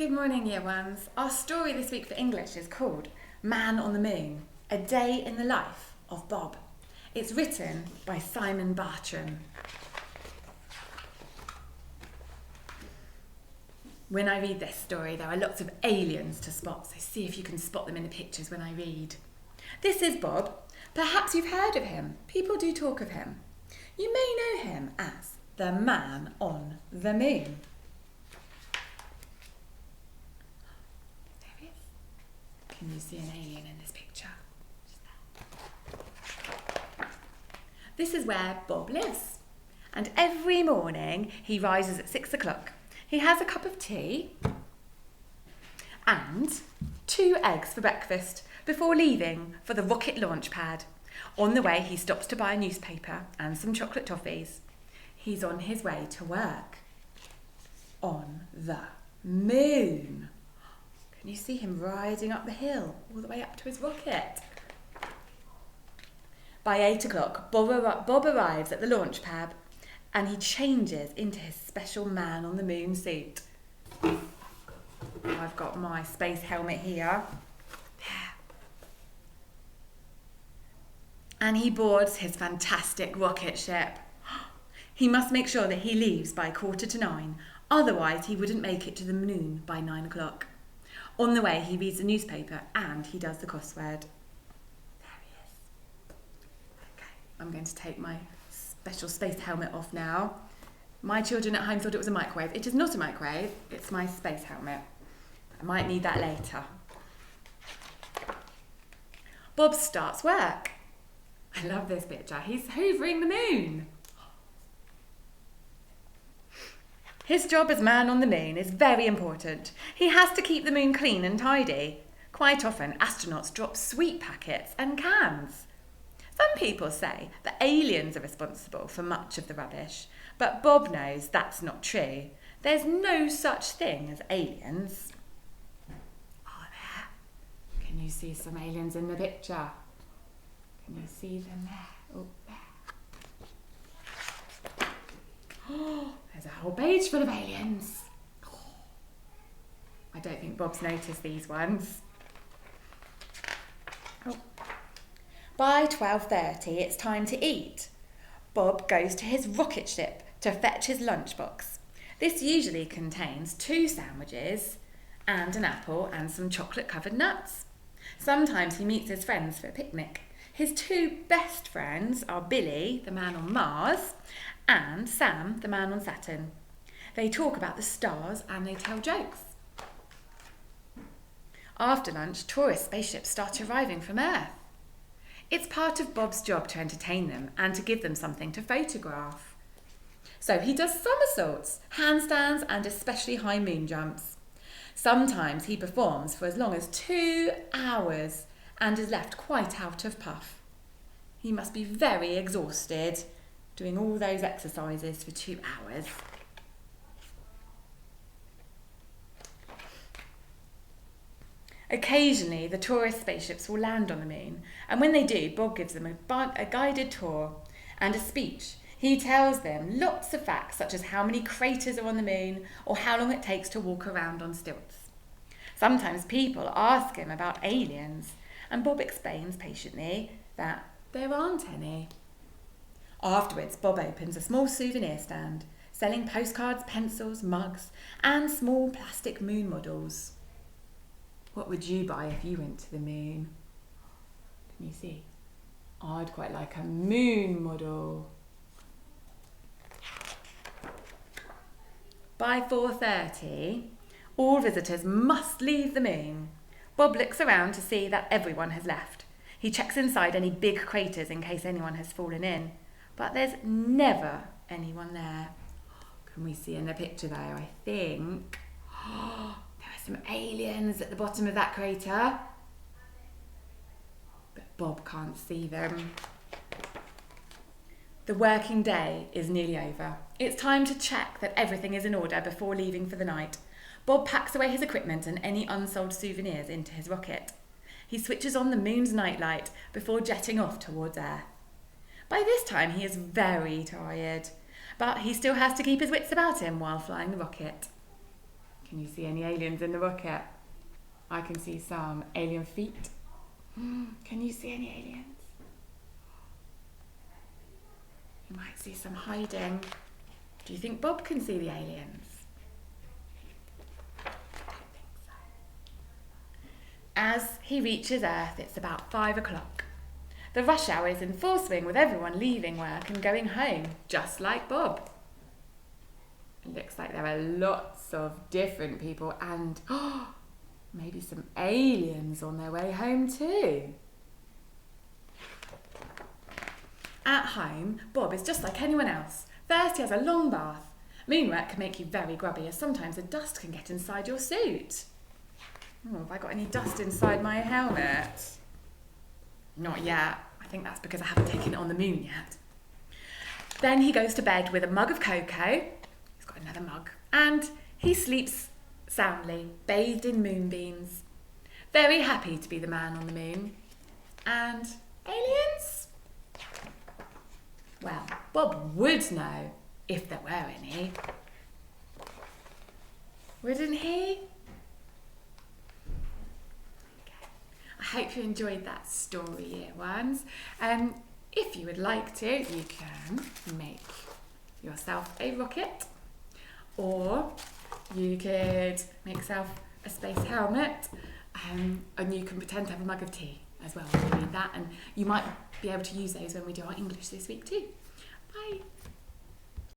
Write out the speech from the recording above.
Good morning, Year Ones. Our story this week for English is called Man on the Moon, A Day in the Life of Bob. It's written by Simon Bartram. When I read this story, there are lots of aliens to spot, so see if you can spot them in the pictures when I read. This is Bob. Perhaps you've heard of him. People do talk of him. You may know him as the Man on the Moon. Can you see an alien in this picture? This is where Bob lives. And every morning he rises at 6 o'clock. He has a cup of tea and 2 eggs for breakfast before leaving for the rocket launch pad. On the way he stops to buy a newspaper and some chocolate toffees. He's on his way to work. On the moon. Can you see him riding up the hill all the way up to his rocket? By 8 o'clock, Bob arrives at the launch pad and he changes into his special Man on the Moon suit. I've got my space helmet here. And he boards his fantastic rocket ship. He must make sure that he leaves by 8:45, otherwise he wouldn't make it to the moon by 9 o'clock. On the way, he reads the newspaper and he does the crossword. There he is. Okay, I'm going to take my special space helmet off now. My children at home thought it was a microwave. It is not a microwave, it's my space helmet. I might need that later. Bob starts work. I love this picture. He's hoovering the moon. His job as Man on the Moon is very important. He has to keep the moon clean and tidy. Quite often, astronauts drop sweet packets and cans. Some people say that aliens are responsible for much of the rubbish, but Bob knows that's not true. There's no such thing as aliens. Oh, there. Can you see some aliens in the picture? Can you see them there? Oh, there. Oh, there's a whole page full of aliens. Oh, I don't think Bob's noticed these ones. Oh. By 12:30, it's time to eat. Bob goes to his rocket ship to fetch his lunchbox. This usually contains 2 sandwiches and an apple and some chocolate-covered nuts. Sometimes he meets his friends for a picnic. His 2 best friends are Billy, the man on Mars, and Sam, the man on Saturn. They talk about the stars and they tell jokes. After lunch, tourist spaceships start arriving from Earth. It's part of Bob's job to entertain them and to give them something to photograph. So he does somersaults, handstands and especially high moon jumps. Sometimes he performs for as long as 2 hours and is left quite out of puff. He must be very exhausted doing all those exercises for 2 hours. Occasionally, the tourist spaceships will land on the moon, and when they do, Bob gives them a guided tour and a speech. He tells them lots of facts, such as how many craters are on the moon or how long it takes to walk around on stilts. Sometimes people ask him about aliens, and Bob explains patiently that there aren't any. Afterwards, Bob opens a small souvenir stand, selling postcards, pencils, mugs, and small plastic moon models. What would you buy if you went to the moon? Can you see? I'd quite like a moon model. By 4:30, all visitors must leave the moon. Bob looks around to see that everyone has left. He checks inside any big craters in case anyone has fallen in. But there's never anyone there. Can we see in the picture there, I think? There are some aliens at the bottom of that crater. But Bob can't see them. The working day is nearly over. It's time to check that everything is in order before leaving for the night. Bob packs away his equipment and any unsold souvenirs into his rocket. He switches on the moon's nightlight before jetting off towards Earth. By this time, he is very tired, but he still has to keep his wits about him while flying the rocket. Can you see any aliens in the rocket? I can see some alien feet. Can you see any aliens? You might see some hiding. Do you think Bob can see the aliens? I don't think so. As he reaches Earth, it's about 5 o'clock. The rush hour is in full swing with everyone leaving work and going home, just like Bob. It looks like there are lots of different people and maybe some aliens on their way home too. At home, Bob is just like anyone else. First, he has a long bath. Moonwork can make you very grubby, as sometimes the dust can get inside your suit. Oh, have I got any dust inside my helmet? Not yet. I think that's because I haven't taken it on the moon yet. Then he goes to bed with a mug of cocoa. He's got another mug. And he sleeps soundly, bathed in moonbeams. Very happy to be the man on the moon. And aliens? Well, Bob would know if there were any. Wouldn't he? Okay. I hope you enjoyed that story, year ones. If you would like to, you can make yourself a rocket, or you could make yourself a space helmet, and you can pretend to have a mug of tea as well when you read that, and you might be able to use those when we do our English this week too. Bye.